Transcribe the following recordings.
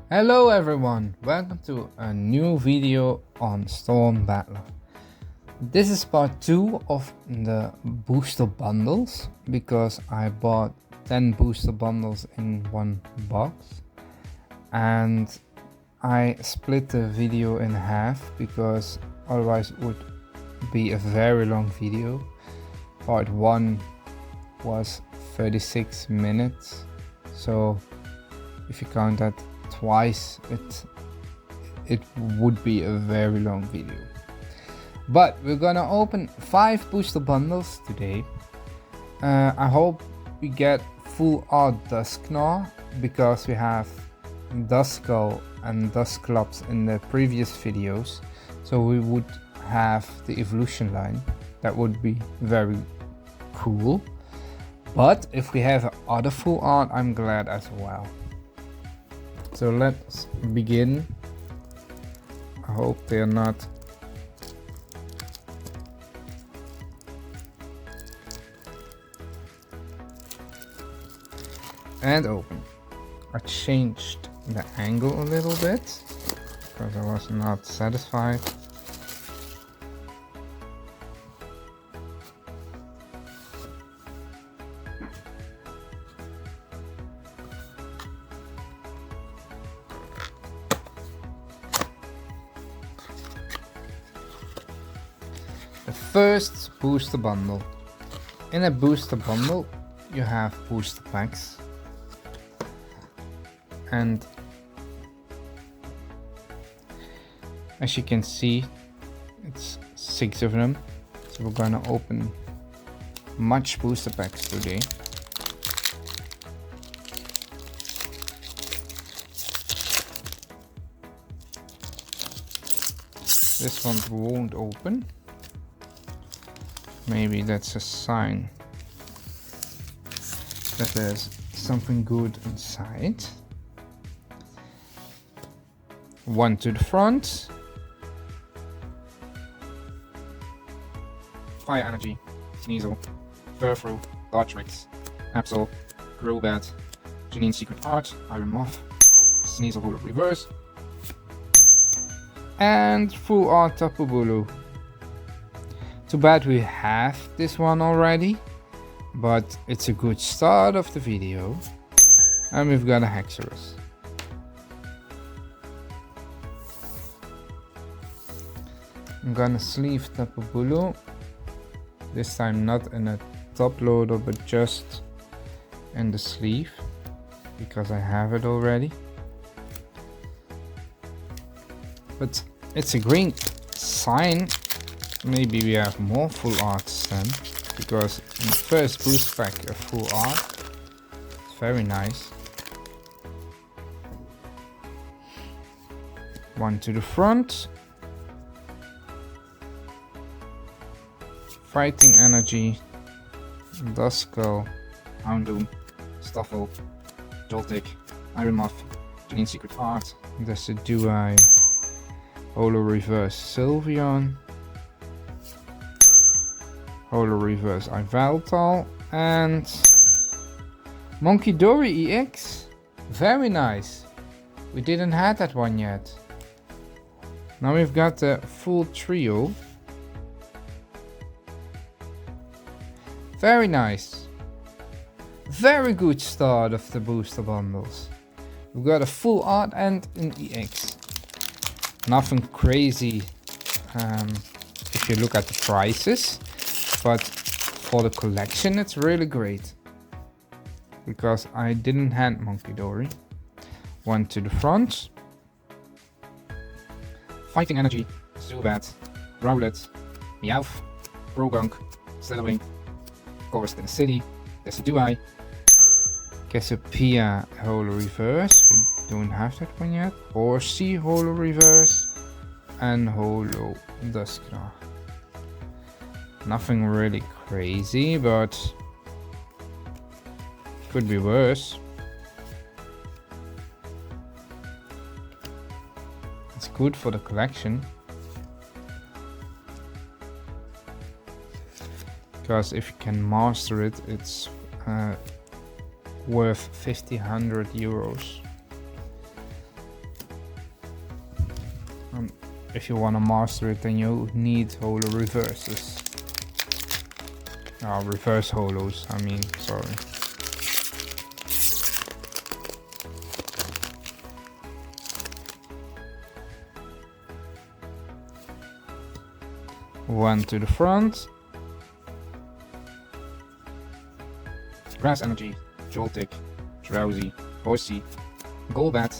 Hello everyone, welcome to a new video on Storm Battler. This is part 2 of the booster bundles because I bought 10 booster bundles in one box and I split the video in half because otherwise it would be a very long video. Part 1 was 36 minutes, so if you count that twice, it would be a very long video. But we're gonna open 5 booster bundles today. I hope we get full art Duskull because we have Duskull and Dusclops in the previous videos, so we would have the evolution line. That would be very cool. But if we have other full art, I'm glad as well. So let's begin. I hope they're not and open. I changed the angle a little bit because I was not satisfied. The first booster bundle. In a booster bundle you have booster packs, and as you can see it's 6 of them, so we're gonna open much booster packs today. This one won't open. Maybe that's a sign that there's something good inside. One to the front. Fire Energy, Sneasel, Furfru, Dartrix, Absol, Growbat, Janine's Secret Art, Iron Moth, Sneasel Holo Reverse, and Full Art Tapu Bulu. Too bad we have this one already, but it's a good start of the video. And we've got a Hexerus. I'm gonna sleeve Tapu Bulu. This time not in a top loader, but just in the sleeve, because I have it already. But it's a green sign. Maybe we have more full arts then, because in the first boost pack a full art. It's very nice. One to the front. Fighting Energy, Duskull, Houndoom, Stuffle, Joltik, Iron Moth, Janine's Secret Art, there's a Duai, Holo Reverse Sylveon, Holo Reverse Ivaltal, and Monkey Dory EX. Very nice. We didn't have that one yet. Now we've got the full trio. Very nice. Very good start of the booster bundles. We've got a full art and an EX. Nothing crazy if you look at the prices. But for the collection it's really great, because I didn't hand Monkey Dory. One to the front. Fighting Energy, Zubat, Rowlet, Meowth, Rogunk, Slitherwing, Forest in the City, there's a Duai, Cassiopeia Holo Reverse, we don't have that one yet, Horsea Holo Reverse, and Holo Duskull. Nothing really crazy, but could be worse. It's good for the collection, because if you can master it, it's worth 50-100 euros. if you want to master it, then you need holo reverses. Reverse holos, I mean, sorry. One to the front. Grass Energy, Joltic, Drowsy, Horsey, Golbat,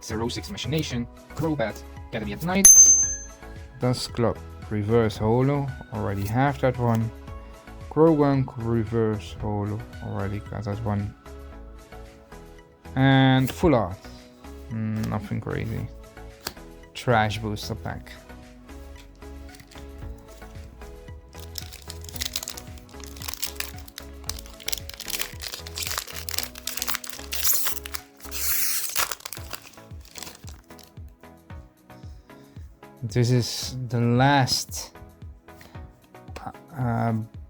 06 Machination, Crobat, Academy at Night, Duskull, Reverse Holo, already have that one. Krogunk, Reverse Holo, already got that one. And Full Art, nothing crazy. Trash Booster Pack. This is the last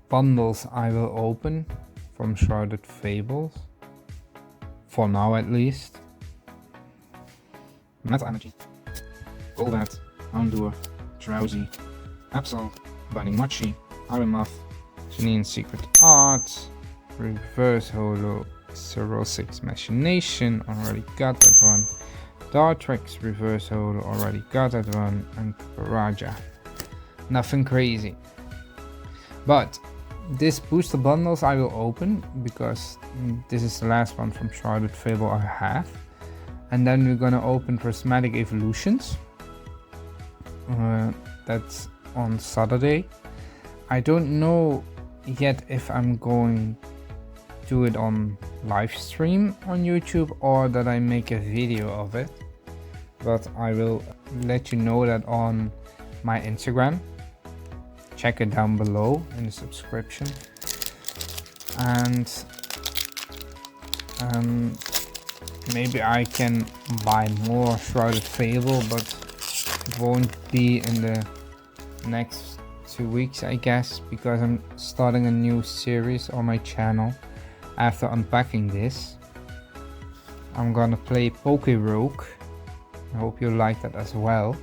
bundles I will open from Shrouded Fables, for now at least. Metal Energy, Golbat, Houndour, Drowsy, Absol, Binding Mochi, Iron Muff, Janine Secret Art, Reverse Holo, 06 Machination, already got that one. Dartrix Reverse Holo, already got that one, and Raja. Nothing crazy. But this booster bundles I will open because this is the last one from Shrouded Fable I have. And then we're gonna open Prismatic Evolutions. That's on Saturday. I don't know yet if I'm going to do it on live stream on YouTube or that I make a video of it. But I will let you know that on my Instagram. Check it down below in the subscription. And maybe I can buy more Shrouded Fable, but it won't be in the next 2 weeks, I guess, because I'm starting a new series on my channel after unpacking this. I'm gonna play Poke Rogue. I hope you like that as well.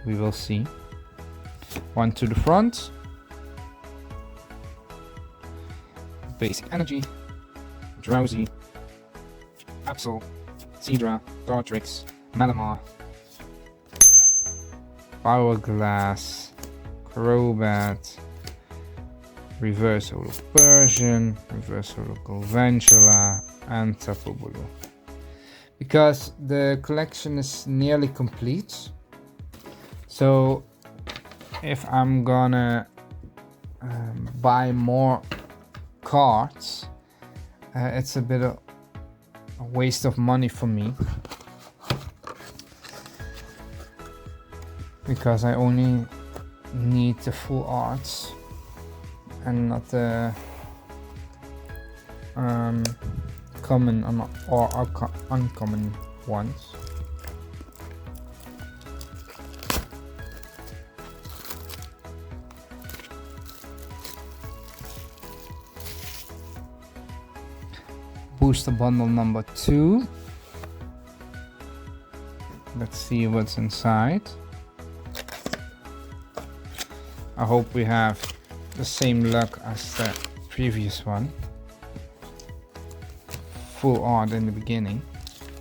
We will see. One to the front. Basic Energy, Drowsy, Absol, Seadra, Dartrix, Malamar, Hourglass, Crobat, Reverse Holo Persian, Reverse Holo Galvantula, and Tapu Bulu. Because the collection is nearly complete, so if I'm gonna buy more cards, it's a bit of a waste of money for me, because I only need the full arts and not the common or uncommon ones. Booster bundle number 2. Let's see what's inside. I hope we have the same luck as the previous one. Full art in the beginning,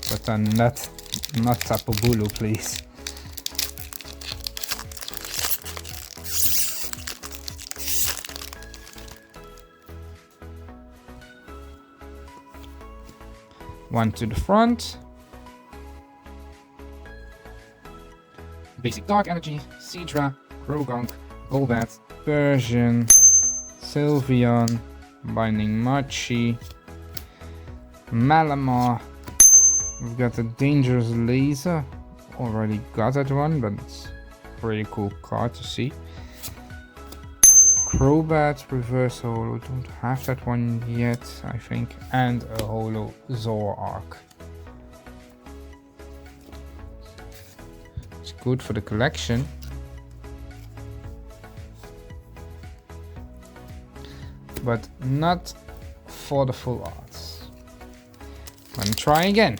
but then not Tapu Bulu, please. One to the front. Basic Dark Energy, Seadra, Krogunk, Golbat, Persian, Sylveon, Binding Mochi, Malamar. We've got a Dangerous Laser. Already got that one, but it's a pretty cool card to see. Crobat, Reverse Holo, don't have that one yet, I think. And a Holo Zoroark. It's good for the collection. But not for the full arts. I'm try again.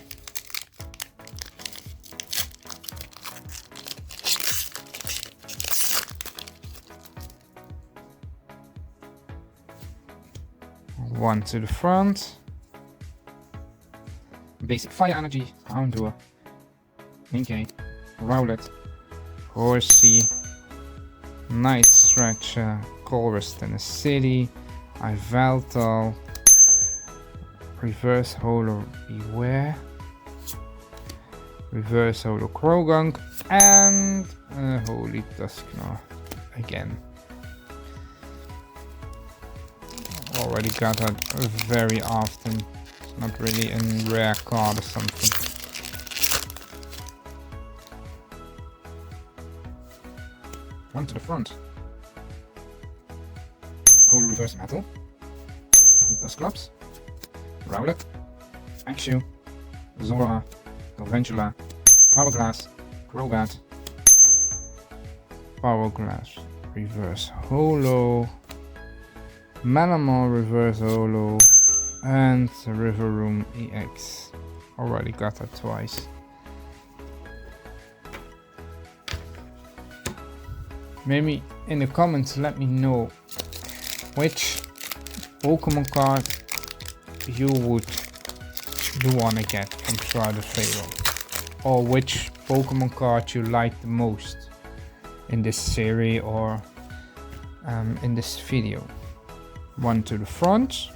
One to the front. Basic fire energy, Houndour, Inkay, Rowlet, Horsey, Night Stretcher, Colress Tennessee, Ivaltal, Reverse Holo Beware, Reverse Holo Krogunk, and Holy Dusknoir again. Already got that very often. It's not really a rare card or something. One to the front. Holo Reverse Metal, Duskull, Rowlet, Axew, Zora, Galvantula, Hourglass, Crobat, Hourglass, Reverse Holo, Malamar Reverse Holo, and River-Room EX. Already got that twice. Maybe in the comments let me know which Pokemon card you would want to get from Shrouded Fable, or which Pokemon card you like the most in this series or in this video. One to the front.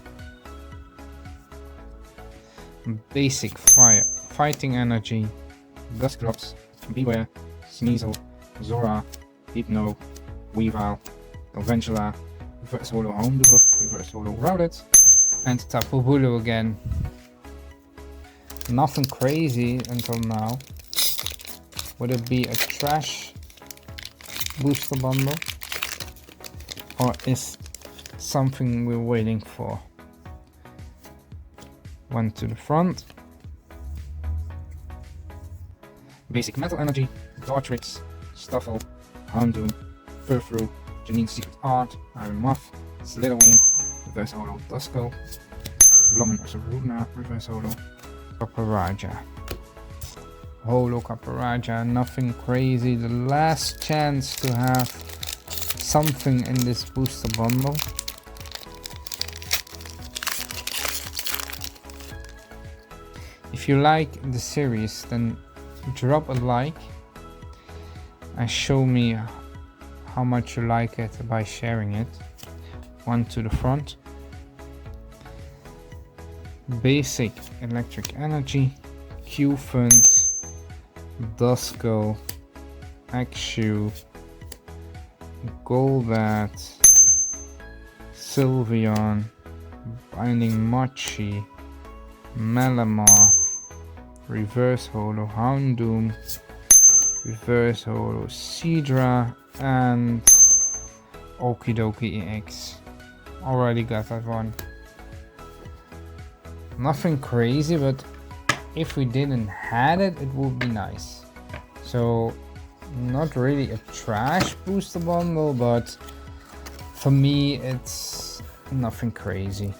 Basic fire, fighting energy, Duskull, Beware, Sneasel, Zora, Hypno, Weavile, Galvantula, Reverse Holo Houndour, Reverse Holo Rowlet, and Tapu Bulu again. Nothing crazy until now. Would it be a trash booster bundle? Or is something we're waiting for? One to the front. Basic Metal Energy, Dartrix, Stuffle, Houndoom, Furfrou, Janine's Secret Art, Iron Muff, Slitherwing, Reverse Holo Duskull, Blommen Ursa, Reverse Holo, Paparaja. Holo Paparaja, nothing crazy. The last chance to have something in this booster bundle. If you like the series, then drop a like and show me how much you like it by sharing it. One to the front. Basic Electric Energy, Q-Fund, Duskull, Axew, Golbat, Sylveon, Binding Mochi, Malamar, Reverse Holo Houndoom, Reverse Holo Seadra, and Okidoki EX. Already got that one. Nothing crazy, but if we didn't had it, it would be nice. So not really a trash booster bundle, but for me it's nothing crazy.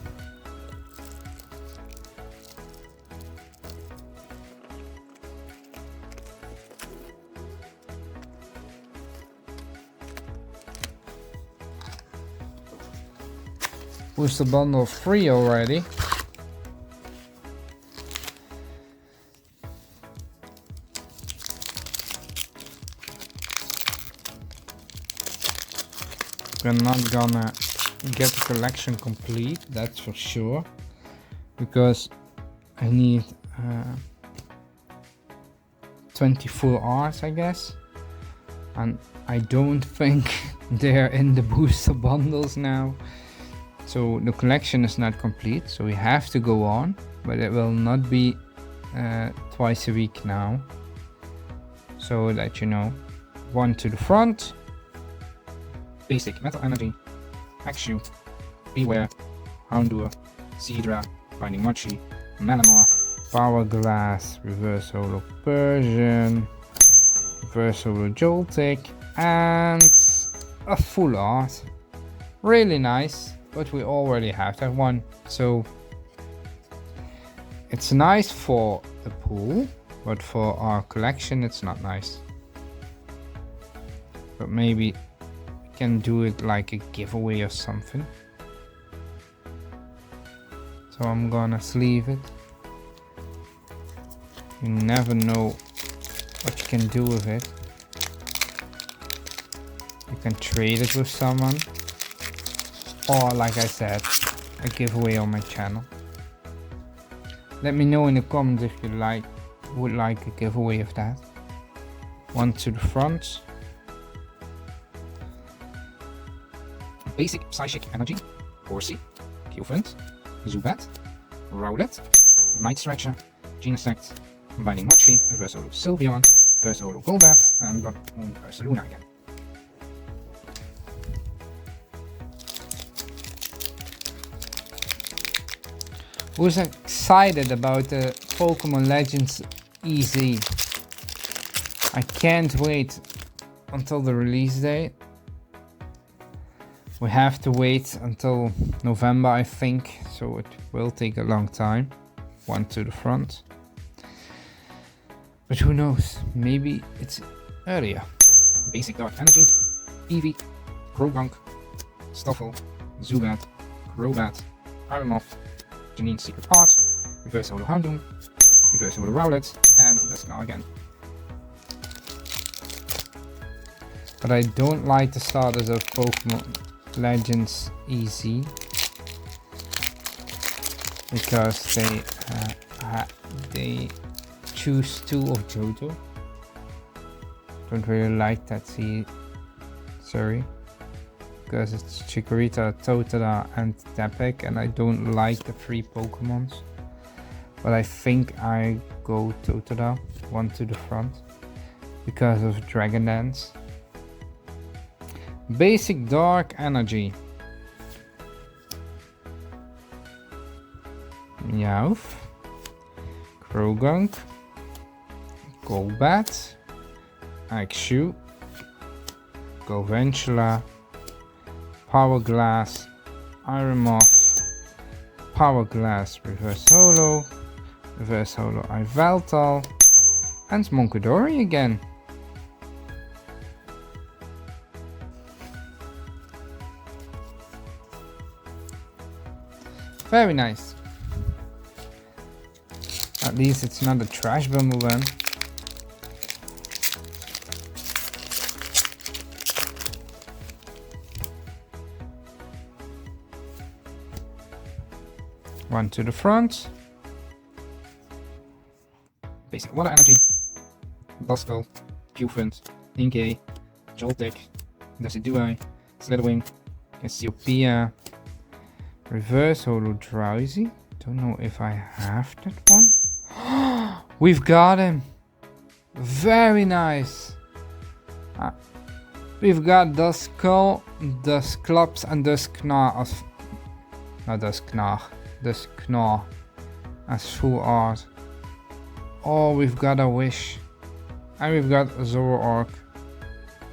Booster bundle 3 already. We're not gonna get the collection complete, that's for sure, because I need 24 arts, I guess, and I don't think they're in the booster bundles now. So the collection is not complete, so we have to go on, but it will not be twice a week now. So that you know. One to the front. Basic Metal Energy, Axew, Beware, Houndour, Seadra, Binding Mochi, Malamar, Hourglass, Reverse Holo Persian, Reverse Holo Joltik, and a full art. Really nice, but we already have that one, so it's nice for the pool, but for our collection it's not nice. But maybe can do it like a giveaway or something. so I'm gonna sleeve it. You never know what you can do with it. You can trade it with someone, or like I said, a giveaway on my channel. Let me know in the comments if you would like a giveaway of that. One to the front. Basic Psychic Energy, Horsey, Q-Flint, Zubat, Rowlet, Night Stretcher, Genesect, Binding Mochi, Reverse Holo Sylveon, Reverse Holo Golbat, and got Reverse Luna again. Who's excited about the Pokemon Legends EZ? I can't wait until the release date. We have to wait until November, I think, so it will take a long time. One to the front. But who knows, maybe it's earlier. Basic Dark Energy, Eevee, Croagunk, Stuffle, Zubat, Crobat, Ironmoth, Janine's Secret Heart, Reverse Holo Houndoom, Reverse Holo Rowlet, and Duskull again. But I don't like the starters of Pokemon Legends EZ because they choose 2 of Johto. Don't really like that sorry, because it's Chikorita, Totodile and Tepig, and I don't like the 3 Pokemons. But I think I go Totodile, 1 to the front, because of Dragon Dance. Basic Dark Energy. Meowth, Croagunk, Golbat, Axew, Galvantula, Power Glass, Ironmoth, Power Glass Reverse Holo, Reverse Holo Yveltal, and Monkidori again. Very nice. At least it's not a trash bundle then. One to the front. Basic Water Energy, Duskull, Q-Flint, Inkay, Joltik, Decidueye, Slitherwing, Cassiopeia, Reverse Holo Drowsy. Don't know if I have that one. We've got him. Very nice. We've got Duskull, Dusclops, and Dusknar Dusknar as full art. Oh, we've got a Wish. And we've got a Zoroark.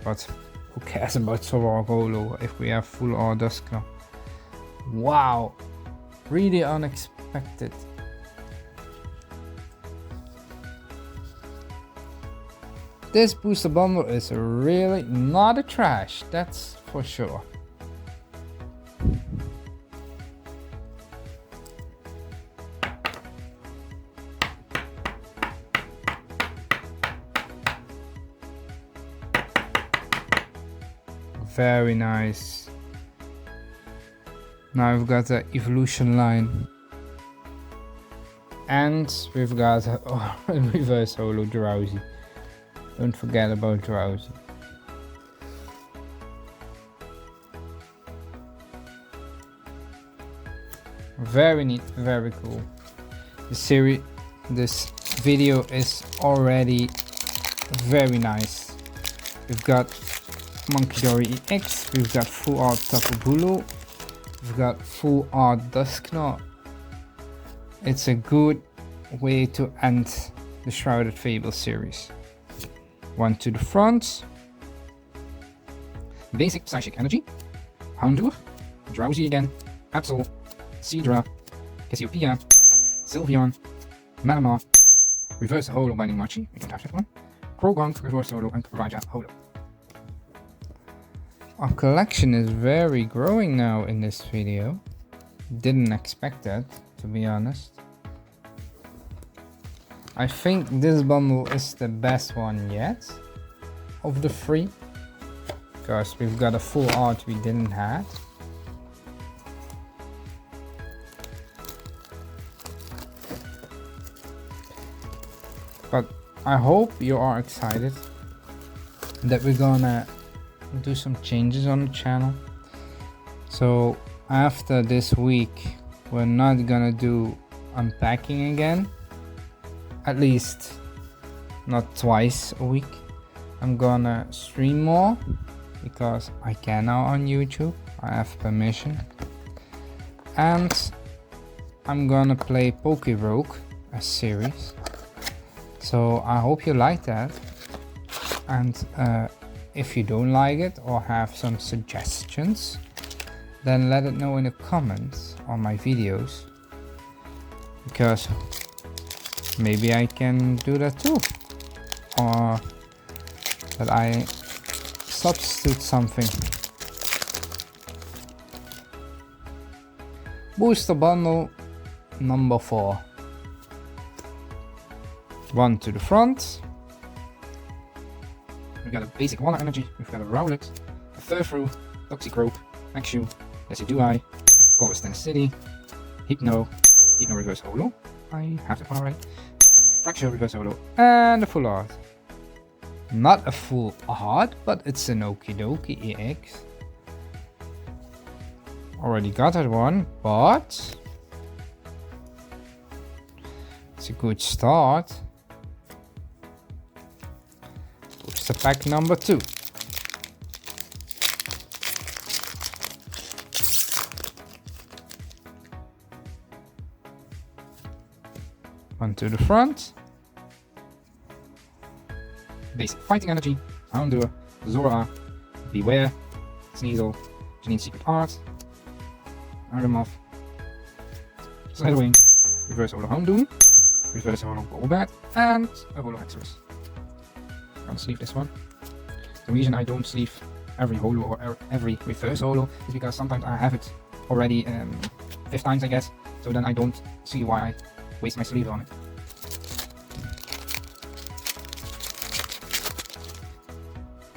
But who cares about Zoroark Holo if we have full art Dusknar? Wow, really unexpected. This booster bundle is really not a trash, that's for sure. Very nice. Now we've got the evolution line. And we've got a Reverse Holo Drowsy. Don't forget about Drowsy. Very neat, very cool. This video is already very nice. We've got Monkidori EX, we've got full art Tapu Bulu, we've got full art Dusknar. It's a good way to end the Shrouded Fable series. One to the front. Basic Psychic Energy, Houndour, Drowsy again, Absol, Seadra, Cassiopeia, Sylveon, Malamar, Reverse Holo Binding Mochi, we don't have that one, Croagunk, Reverse Holo, and Raja Holo. Our collection is very growing now in this video. Didn't expect that. to be honest. I think this bundle is the best one yet of the three, because we've got a full art we didn't have. But I hope you are excited that we're gonna do some changes on the channel. So after this week, we're not gonna do unpacking again, at least not twice a week. I'm gonna stream more because I can now on YouTube. I have permission. And I'm gonna play Poke Rogue, a series. So I hope you like that. And if you don't like it or have some suggestions, then let it know in the comments on my videos, because maybe I can do that too, or that I substitute something. Booster bundle number 4. One to the front. We've got a basic water energy, we've got a Rowlet, a Furfrou, Toxicroak, Axew, Decidueye, Chorus City, Hypno Reverse Holo, I have it already, Fracture Reverse Holo, and a full art. Not a full art, but it's an Okie Dokie EX. Already got that one, but it's a good start. Booster pack number 2. One to the front. Basic Fighting Energy, Houndour, Zora, Beware, Sneasel, Janine's Secret Art, Argomoth, Slitherwing, Reverse Holo Houndoom, Reverse Holo Golbat, and a Holo Exorus. I'm gonna sleeve this one. The reason I don't sleeve every holo or every reverse holo is because sometimes I have it already 5 times, I guess, so then I don't see why I waste my sleeve on it.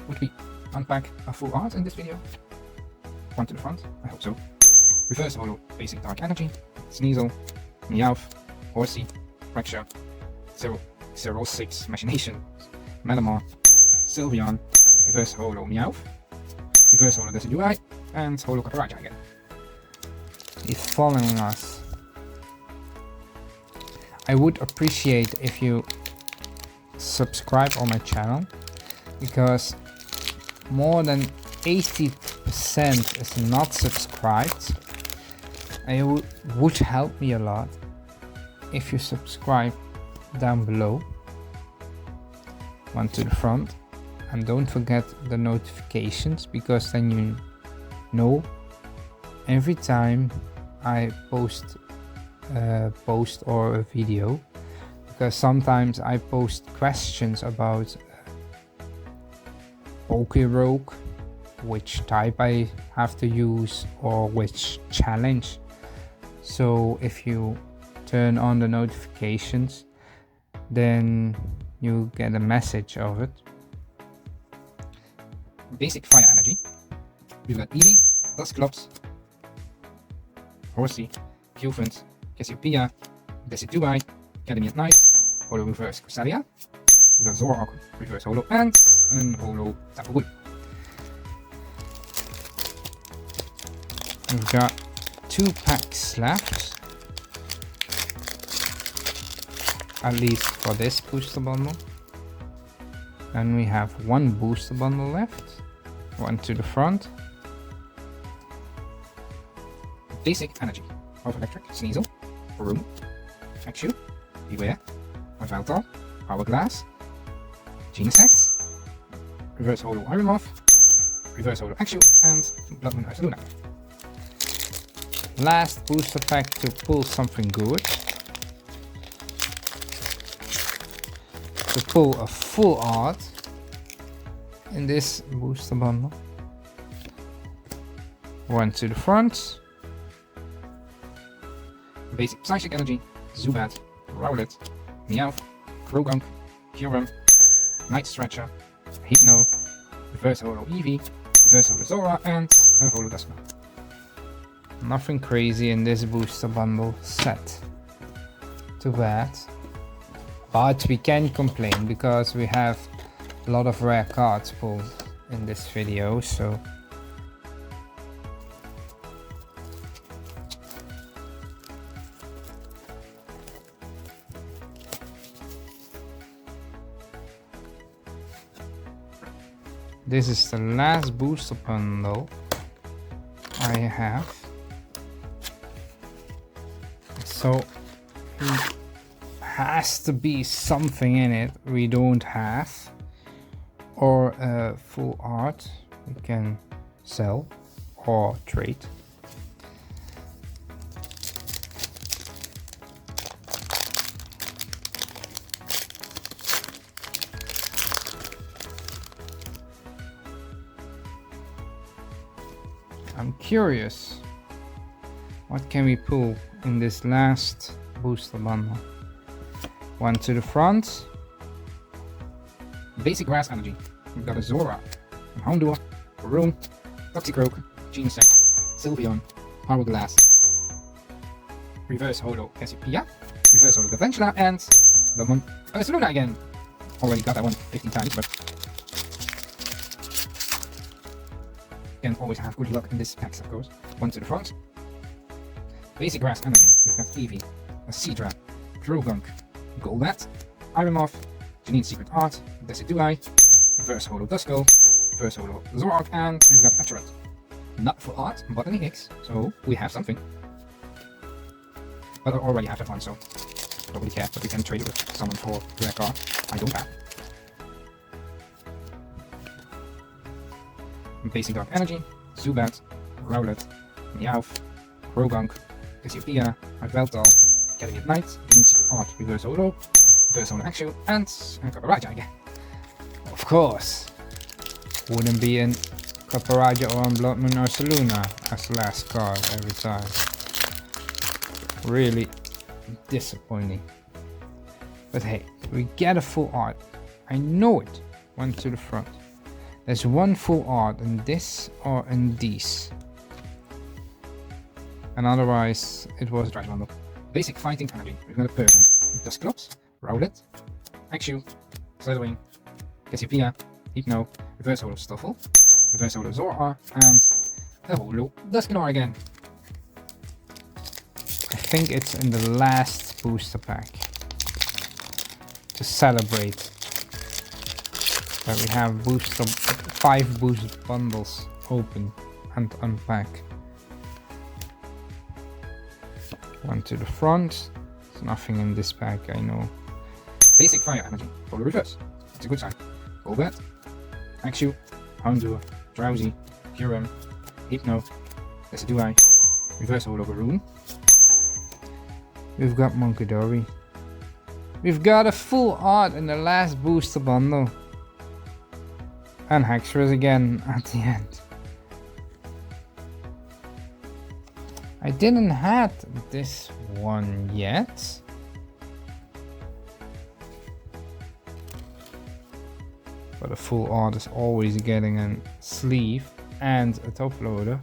Would we unpack a full art in this video? One to the front, I hope so. Reverse holo, basic dark energy, Sneasel, Meowth, Horsey, Fracture, 06 Machination, Malamar, Sylveon, reverse holo Meowth, reverse holo Decidueye, and holo Copperajah again. He's following us. I would appreciate if you subscribe on my channel, because more than 80% is not subscribed. It would help me a lot if you subscribe down below. One to the front, and don't forget the notifications, because then you know every time I post or a video, because sometimes I post questions about Poke Rogue, which type I have to use or which challenge. So if you turn on the notifications, then you get a message of it. Basic Fire Energy. We've got Eevee, Duskull, Horsey, Cufant, Cassiopeia, Decidueye, Academy at Night, Holo Reverse Cresselia. We've got Zoroark, Reverse Holo, and an Holo Tapu Bulu. We've got 2 packs left. At least for this booster bundle. Then we have 1 booster bundle left. One to the front. Basic Energy, Power Electric, Sneasel, Room, Axew, Beware, Yveltal, Hourglass, Genesect, Reverse Holo Ironmoth, Reverse Holo Axew, and Blood Moon Ursaluna. Last booster pack to pull something good. To pull a full art in this booster bundle. One to the front. basic psychic energy, Zubat, Rowlet, Meowth, Croagunk, Kyurem, Night Stretcher, Hypno, Reverse Holo Eevee, Reverse Holo Zora, and a Holo Duskull. Nothing crazy in this booster bundle set. Too bad. But we can't complain because we have a lot of rare cards pulled in this video, so this is the last booster bundle I have. So it has to be something in it we don't have, or a full art we can sell or trade. I'm curious, what can we pull in this last booster bundle? One to the front. Basic grass energy. We've got a Zora, a Houndour, a Room, Toxicroak, Genesect, Sylveon, Hourglass, Reverse Holo Cassiopeia, Reverse Holo Gaventula, and the one Luna again. Already got that one 15 times, but can't always have good luck in this packs, of course. One to the front. Basic grass energy. We've got Eevee, a Seadra, Croagunk, Golbat, Ironmoth, Janine's Secret Art, Decidueye, Reverse Holo Duskull, Reverse Holo Zoroark, and we've got Pacheret. Not for art, but an EX, so we have something. But I already have that one, so I don't really care, but we can trade it with someone for rare card I don't have. Basic Dark Energy, Zubat, Rowlet, Meowth, Croagunk, Cassiopeia, Yveltal, Getting It Night, Janine's Secret Art, Reverse Holo, Reverse Holo Axew, and Copperajah again. Of course, wouldn't be in Copperajah or on Blood Moon or Saluna as the last card every time. Really disappointing. But hey, we get a full art. I know it. One to the front. There's one full art in this or in these. And otherwise, it was a trash bundle. Basic fighting energy. We've got a Persian, Dusclops, Rowlet, Axew, Slitherwing, Cassiopeia, Hypno, Reverse Holo Stuffle, Reverse Holo Zoroark, and a Holo Duskull again. I think it's in the last booster pack to celebrate that we have 5 booster bundles open and unpack. One to the front. There's nothing in this pack, I know. Basic fire energy for the reverse. It's a good sign. Golbat, Axew, Houndour, Drowsy, Kyurem, Hypno, Decidueye, Reverse Holo Room. We've got Monkidori. We've got a full art in the last booster bundle. And Haxorus again at the end. I didn't have this one yet. But a full art is always getting a sleeve and a top loader.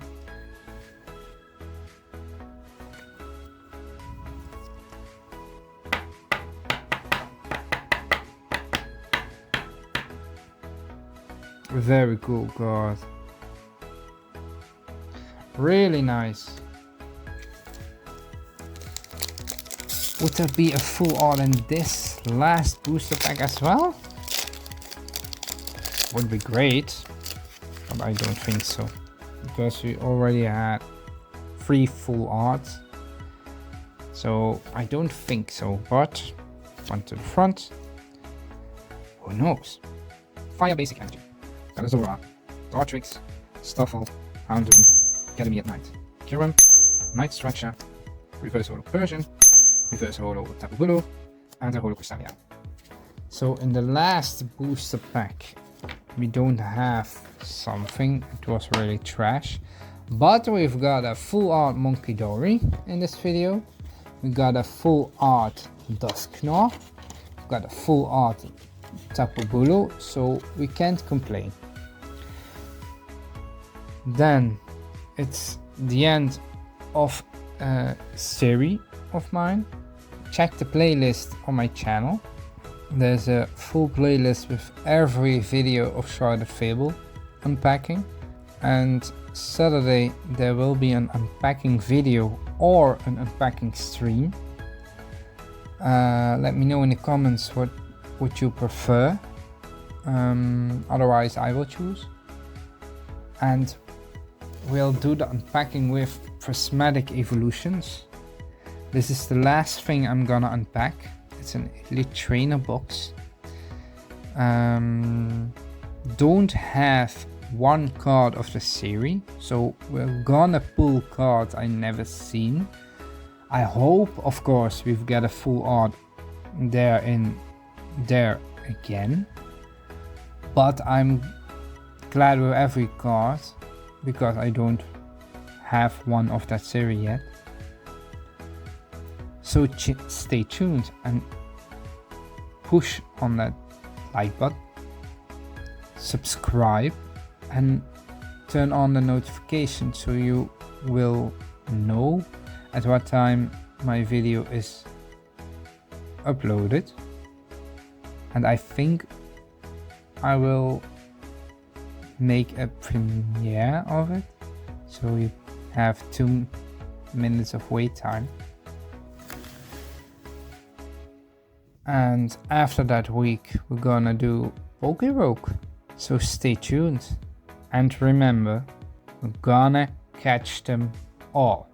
Very cool card. Really nice. Would there be a full art in this last booster pack as well? Would be great, but I don't think so. Because we already had 3 full arts. So I don't think so, but one to the front. Who knows? Fire basic energy. Got a Zora, Dartrix, Stuffle, Houndour, Academy at Night, Kyurem, Night Stretcher, Reverse Holo Persian, Reverse Holo Tapu Bulu, and a Holo Cristallia. So in the last booster pack, we don't have something. It was really trash. But we've got a full art Monkidori in this video. we got a full art Duskull, we got a full art Tapu Bulu, so we can't complain. Then it's the end of a series of mine. Check the playlist on my channel. There's a full playlist with every video of Shrouded Fable unpacking, and Saturday there will be an unpacking video or an unpacking stream. Let me know in the comments what would you prefer. Otherwise I will choose, and we'll do the unpacking with prismatic evolutions. This is the last thing I'm gonna unpack. It's an elite trainer box. Don't have one card of the series, so we're gonna pull cards I never seen. I hope, of course, we've got a full art there again, but I'm glad with every card because I don't have one of that series yet. So stay tuned and push on that like button, subscribe, and turn on the notification so you will know at what time my video is uploaded. And I think I will make a premiere of it, so you have 2 minutes of wait time. And after that week we're gonna do Pokerogue, so stay tuned, and remember, we're gonna catch them all.